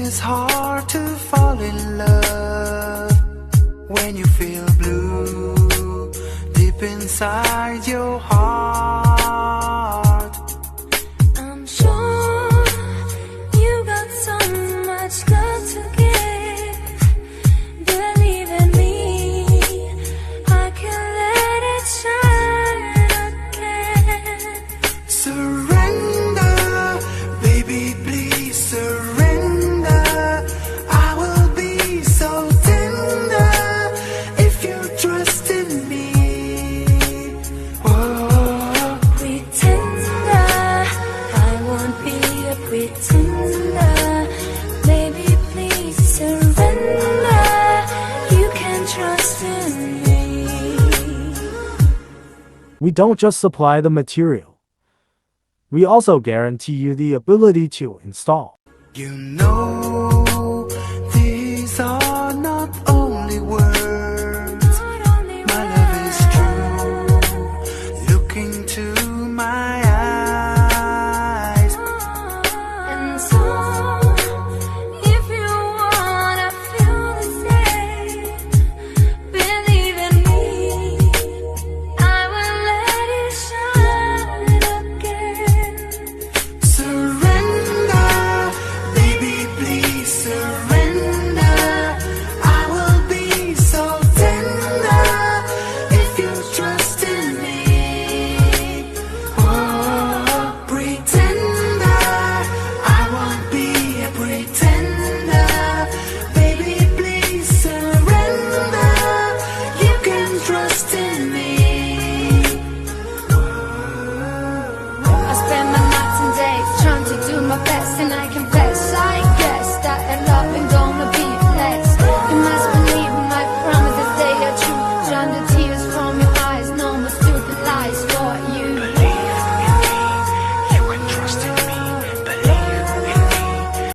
It's hard to fall in love when you feel blue deep inside your heart. I'm sure you got so much love to give. Believe in me, I can let it shine again. Surrender, baby, please surrender. I will be so tender if you trust in me. Whoa. Pretender, I won't be a pretender. Baby, please surrender. You can trust in me. We don't just supply the material. We also guarantee you the ability to install. You know